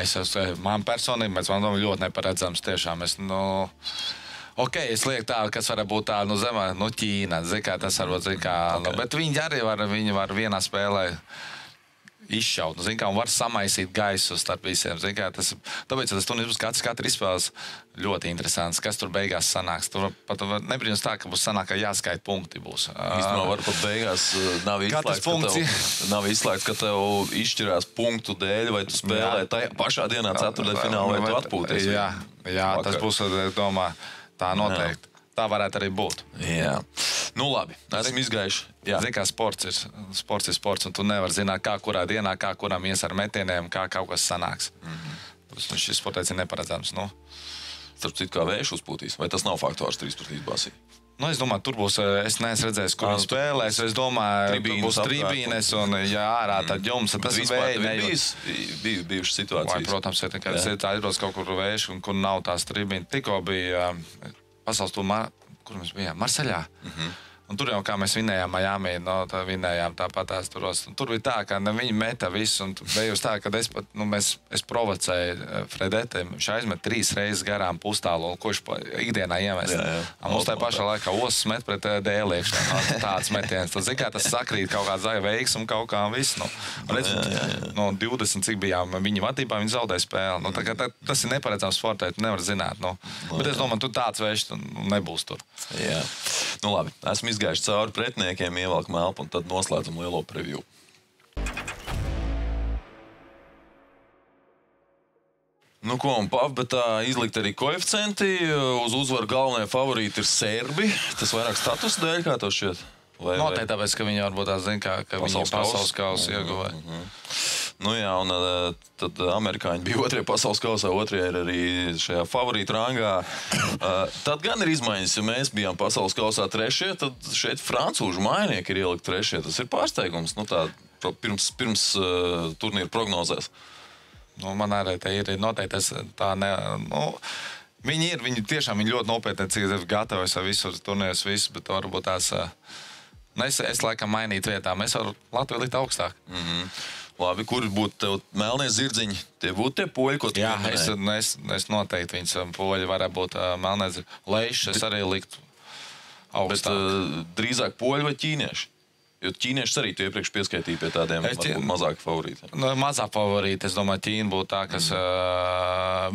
Man personīgi, man domāju, ļoti neparedzams tiešām. Es lieku tā, kas var būt tā, zemē, Ķīna, tas varbūt, bet viņi var vienā spēlē izšaut, un var samaisīt gaisu starp visiem, tāpēc tas turnīrs būs katrs izspēles ļoti interesants, kas tur beigās sanāks. Tur pat nebrīnums tā, ka būs sanāk, ka jāskaita punkti būs. Īstenībā var pat beigās nav izslēgts, ka tev izšķirās punktu dēļ, vai tu spēlē tajā pašā dienā ceturtdaļfinālā, vai tu atpūties. Jā, tas būs, domā, tā noteikti. Tā varētu arī būt. Jā. Labi, esam izgājuši. Kā sports ir sports, un tu nevar zināt, kā kurā dienā, kā kuram ies ar metieniem, kā kaut kas sanāks. Šis sports ir neparedzams. Starp citu, kā vējš uzpūtīs, vai tas nav faktors 3-3 basī? Es domāju, tur būs, es neesmu redzējis, kur viņi spēlēs. Es domāju, tur būs tribīnes un ārā tad jums. Tas ir vējš. Bijušas situācijas. Protams, ir aizbrauc kaut kur vējš, un kur nav tās tribīnes. Tikko bija pasaules tūmā, kur mēs bijām? Marseļā. Un tur jau kā mēs vinējām Miami, vinējām tāpatās turos. Tur bija tā, ka viņi meta visu, un bija tā, ka es provocēju Fredete, viņš aizmet 3 reizes garām pustālu, ko viņš ikdienā iemest. Mums tā pašā laikā osas met pret dēliekšanu, tāds metiens. Tad, tas sakrīt kaut kāds veiks un kaut kā viss. No 20, cik bijām viņa vadībā, viņi zaudēja spēli. Tas ir neparedzams sportē, tu nevar zināt. Bet es domāju, tu tāds veids nebūs tur. Jā. Labi, esmu izgājuši cauri pretiniekiem, ievelkam elpu un tad noslēdzam lielo preview. Un bet tā izlikt arī koeficienti. Uz uzvaru galvenie favorīti ir serbi. Tas vairāk status dēļ, kā to šķiet? Noteikti tāpēc, ka viņi varbūt tā zina, ka viņi pasaules kausu ieguvēja. Un tad amerikāņi bija 2. pasaules kausā, 2. ir arī šajā favorītu rangā. Tad gan ir izmaiņas, ja mēs bijām pasaules kausā 3, tad šeit francūžu mājinieki ir ielikt 3. Tas ir pārsteigums, pirms turnīra prognozēs. Man arī te ir noteikti tā ne... Viņi tiešām ļoti nopietni cik gatavojas ar visu turnīrus, bet varbūt tās... Es laikam mainītu vietām. Es varu Latviju likt augstāk. Labi, kuri būtu tev melnie zirdziņi? Tie būtu tie poļi, ko tu minēji? Es noteikti viņas poļi varētu būt melnie zirdziņi. Leišs es arī liktu augstāk. Bet drīzāk poļi vai ķīnieši? Jo ķīniešus arī tu iepriekš pieskaitīji pie tādiem mazāk favorītiem. Mazāk favorīti, es domāju, Ķīna būtu tā, kas...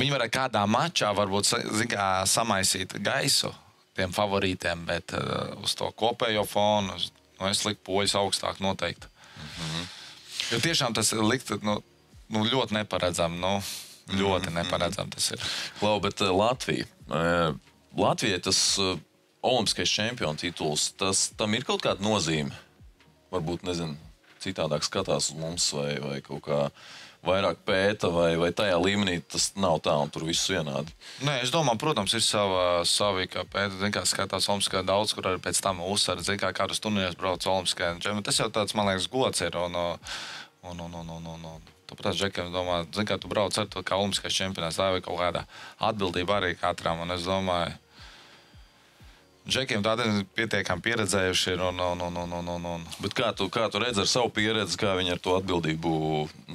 Viņi varētu kādā mačā varbūt samaisīt gaisu tiem favorītiem, bet uz to kopējo fonu es liktu poļus augstāk noteikti. Jo tiešām tas likt ļoti neparedzam. Ļoti neparedzam tas ir. Klau, bet Latvija. Latvijai tas olimpiskais čempionu tituls, tam ir kaut kāda nozīme? Varbūt, nezinu, citādāk skatās uz mums vai kaut kā vairāk pēta vai tajā līmenī tas nav tā un tur viss vienādi. Nē, es domāju, protams, ir savi, kā pēta, kā skatās olimpiskā daudz, kur arī pēc tam uzsver, kādus turnīrus brauc olimpiskajā. Tas jau tāds, man liekas, gods ir tāpēc džekiem domā, kā tu brauc ar to kā olimpiskais čempionāts, tā vai kaut kādā atbildība arī katram, un es domāju, džekiem tādi pietiekami pieredzējuši ir Bet kā tu redzi ar savu pieredzi, kā viņi ar to atbildību,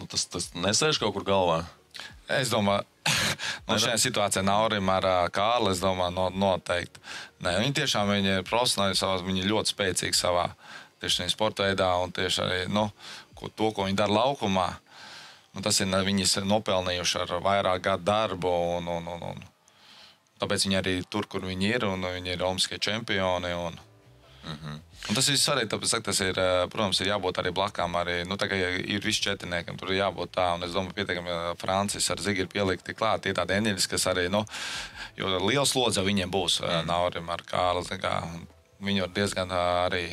tas nesēž kaut kur galvā? Es domāju, šajā situācijā Naurim ar Kārli, es domāju, noteikti. Nē, viņi tiešām ir profesionāli savā, viņi ir ļoti spēcīgi savā tieši sporta veidā un tieši arī, to, ko viņi dara laukumā, tas ir, viņi ir nopelnījuši ar vairāk gadu darbu un tāpēc viņi arī tur, kur viņi ir, un viņi ir olimpiskie čempioni. Un tas ir svarīgi, tāpēc, tas ir, protams, ir jābūt arī blakām, arī, tā kā ir visi četrniekam, tur ir jābūt tā, un es domāju, pietiekami, ja Francis ar Zigi ir pielikti klāt, tie tādi eņģeļi, kas arī, jo liels lodze viņiem būs, Naurim ar Kārli, viņi var diezgan arī,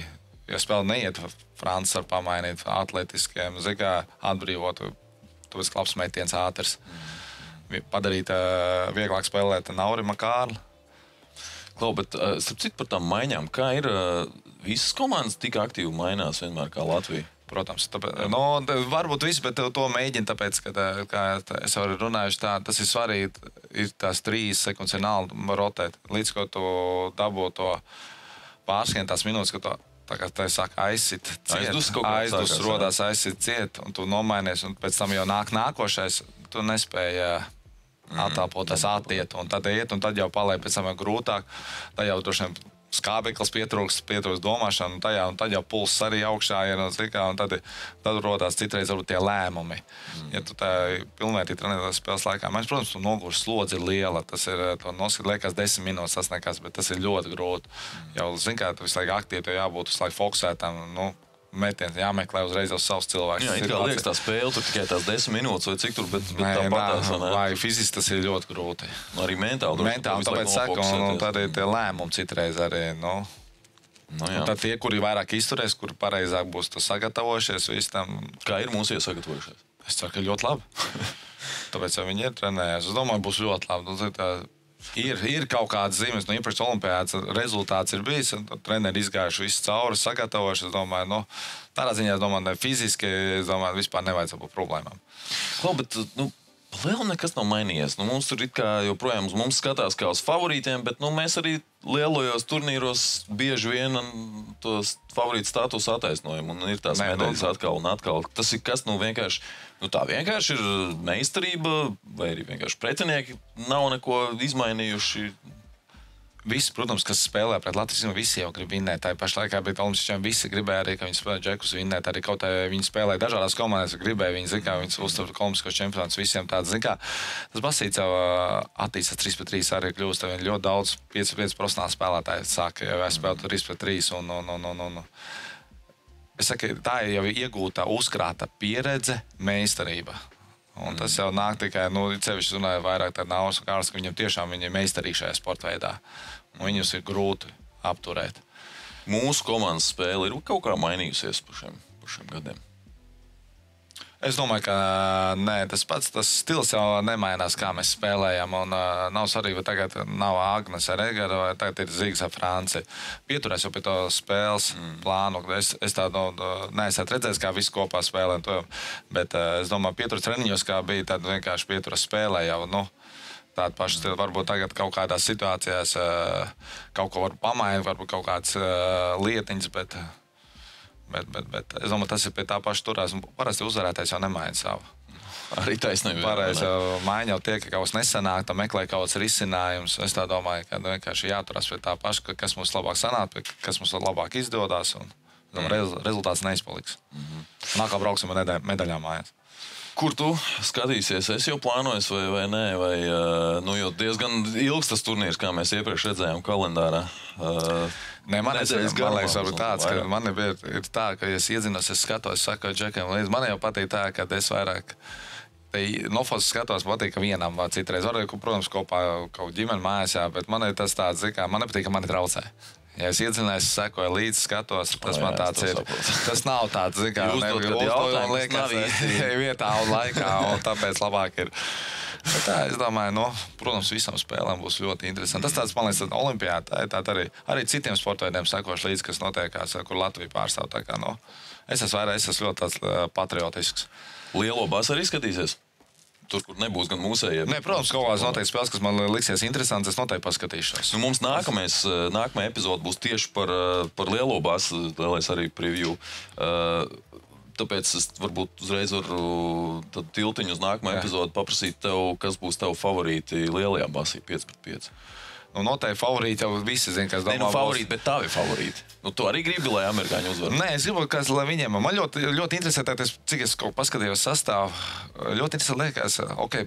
ja spēle neiet, Francis var pamainīt atletiskiem, atbrīvot, tāpēc labs metiens ātrs, padarīt vieglāk spēlēt Naurim ar Kārli. Klau, bet, starp citu par tām maiņām, kā ir visas komandas tik aktīvi mainās vienmēr kā Latvija? Protams, varbūt viss, bet to mēģina, tāpēc, kā es jau runājuši tā, tas ir svarīgi, ir tās 3 sekundes ir nāli rotēt, līdz ko tu dabū to pārskrien tās minūtes, ka tā kā tā saka aizsit ciet, aizdus rodās aizsit ciet, un tu nomainies, un pēc tam jau nāk nākošais, tu nespēji attālpoties attiet, un tad iet, un tad jau paliek pēc tam jau grūtāk, tad jau droši vien skābeklis pietrūks domāšana, un tad jau pulss arī augšā ir, un tad rodās citreiz varbūt tie lēmumi. Ja tu tā pilnvērtīgi trenētās spēles laikā, mēs, protams, tu nogurst slodzi ir liela, tas ir, to noskat liekas 10 minūtes, tas nekas, bet tas ir ļoti grūti. Jau, kā, tu visu laiku aktīvi, tu jābūt visu laiku fokusētam, metiens jāmeklē uzreiz uz savus cilvēkus. Jā, it kā liekas tā spēle, tur tikai tās 10 minūtes vai cik tur, bet tāpatās. Vai fiziski tas ir ļoti grūti. Arī mentāli. Mentāli, tāpēc saka, un tad ir tie lēmumi citreiz arī, Un tad tie, kuri vairāk izturēs, kuri pareizāk būs sagatavojušies, visi tam... Kā ir mūsu iesagatavojušies? Es ceru, ka ļoti labi. Tāpēc, ja viņi ir trenējuši, es domāju, būs ļoti labi. Ir kaut kādas zīmes, iepriekš olimpiādas rezultāts ir bijis, treneri izgājuši visu cauri, sagatavojuši, es domāju, tādā ziņā, es domāju, ne fiziski, es domāju, vispār nevajadzētu būt problēmām. Klau, bet, liela nekas nav mainījies. Mums tur it kā joprojām uz mums skatās kā uz favorītiem, bet, mēs arī lielajos turnīros bieži vien tos favorītu status attaisnojam, un ir tās medaļas atkal un atkal. Tas ir kas, vienkārši, tā vienkārši ir meistarība, vai arī vienkārši pretinieki nav neko izmainījuši. Visi, protams, kas spēlē pret Latviju, visi jau grib vinnēt. Tā pašā laikā bija olimpiskajiem, visi gribēja arī, ka viņi spēlē džekus vinnēt. Arī kaut kā viņi spēlēja dažādās komandās, gribēja viņi, zin kā, viņas uztur olimpiskos čempionātus visiem tāds, zin kā. Tas basīts jau attīstās 3-3 arī kļūst, viņi ļoti daudz 5-5 profesionāli spēlētāji sāka jau spēlēt 3-3 un es saku, tā ir jau iegūta uzkrāta pieredze, meistarība. Un tas jau nāk tikai, cevišķi runāja vairāk tādu Nauris un Kārlis, ka viņam tiešām viņi ir meistarīgi šajā sportveidā. Un viņus ir grūti apturēt. Mūsu komandas spēle ir kaut kā mainījusies par šiem gadiem. Es domāju, ka nē, tas stils jau nemainās, kā mēs spēlējam. Un nav svarīgi, vai tagad nav Agnes ar Egaru, vai tagad ir Zīgs ar Franci. Pieturēs jau pie to spēles plānu. Es tādu neesmu redzējis, kā visi kopā spēlē. Bet es domāju, pieturas treniņos, kā bija, tad vienkārši pieturas spēlē jau. Tāda paša stila. Varbūt tagad kaut kādās situācijās kaut ko var pamainīt, varbūt kaut kādas lietiņas, bet es domāju, tas ir pie tā paša turās. Parasti uzvarētājs jau nemaina savu. Arī taisnība. Pareizi maiņa jau tie, ka kaut kas nesanāk, tā meklē kaut kāds risinājums. Es tā domāju, ka vienkārši jāturās pie tā paša, kas mums labāk sanāk, kas mums labāk izdodas, un rezultāts neizpaliks. Nākā brauksim ar medaļām mājās. Kur tu skatīsies? Es jau plānoju vai nē, vai jo diezgan ilgs tas turnīrs, kā mēs iepriekš redzējām kalendārā. Man liekas, varbūt tāds, ka man ir tā, ka ja es iedzinos, es skatos, saku Džekam līdz. Man jau patīk tā, ka es vairāk nofos skatos, patīk, ka vienam citreiz. Varbūt, protams, kopā kaut ģimeni mājās, jā, bet man ir tas tāds, kā man nepatīk, ka mani traucē. Ja es iedzinājos, sekoju līdzi, skatos, tas man tāds ir. Tas nav tāds, kā jautājums liekas vietā un laikā, un tāpēc labāk ir. Bet tā, es domāju, protams, visam spēlēm būs ļoti interesanti. Tas tāds, man liekas, olimpiāda, tā arī citiem sportveidiem sekošu līdzi, kas notiekās, kur Latvija pārstāv. Tā kā, es esmu ļoti tāds patriotisks. Lielo basu arī skatīsies? Tur, kur nebūs gan mūsējie. Nē, protams, kaut kādas noteikti spēles, kas man liksies interesants, es noteikti paskatīšos. Mums nākamā epizode būs tieši par lielo basu, lielais arī preview. Tāpēc es varbūt uzreiz varu tiltiņu uz nākamā epizodi paprasīt tev, kas būs tev favorīti lielajā basī 5-5. Noteikti favorīti jau visi zina, kas domā. Favorīti, bet tavi favorīti. Tu arī gribi, lai amerikāņi uzvar? Nē, es gribu, lai viņiem. Man ļoti interesē, cik es kaut paskatījos sastāvu. Ļoti interesē liekas,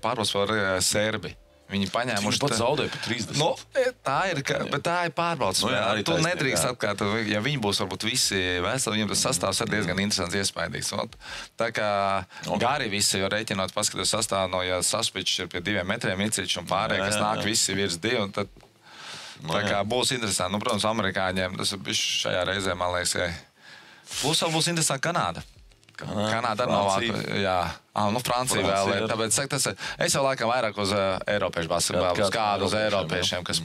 pārbaudas par Serbi. Viņi paņēmuši... Viņš pat zaudēja pa 30. Nu, bet tā ir pārbaudas. arī Tu taisnība, nedrīkst atklāt, ja viņi būs varbūt visi veseli, viņiem tas sastāvs ir diezgan interesants, iespaidīgs. Tā kā gari visi, jo rēķinot, paskatās sastāvu, ja Saspičs ir pie 2 metriem, Icičs un pārējie, kas nāk visi virs 2, tad tā kā būs interesanti. Nu, protams, amerikāņiem tas ir bišķi šajā reizē, man liekas, plus vēl būs interesanti Kanāda. Kanāda ar Novāku, jā. Francija vēl ir. Tāpēc es jau laikam vairāk uz Eiropiešu basketbolu, uz kādu uz Eiropiešiem, kas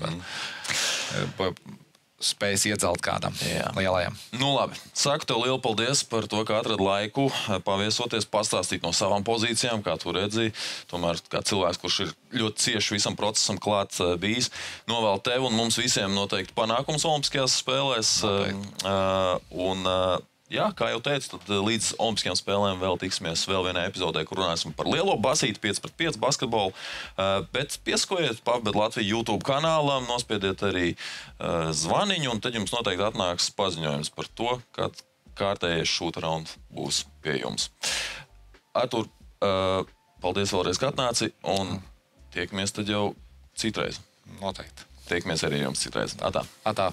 spējas iedzelt kādam lielajam. Nu labi, saku tev lielu paldies par to, ka atradi laiku paviesoties, pastāstīt no savām pozīcijām, kā tu redzi. Tomēr kā cilvēks, kurš ir ļoti cieši visam procesam klāt bijis, novēl tev un mums visiem noteikti panākums Olimpiskajās spēlēs. Jā, kā jau teicu, tad līdz Olimpiskajām spēlēm vēl tiksimies vēl vienā epizodē, kur runāsim par lielo basīti 5-5 basketbolu. Bet piesakojiet PAFBet Latviju YouTube kanālam, nospiediet arī zvaniņu, un tad jums noteikti atnāks paziņojums par to, kad kārtējais shoot round būs pie jums. Artur, paldies vēlreiz, ka atnāci, un tiekamies tad jau citreiz. Noteikti. Tiekamies arī jums citreiz. Atā.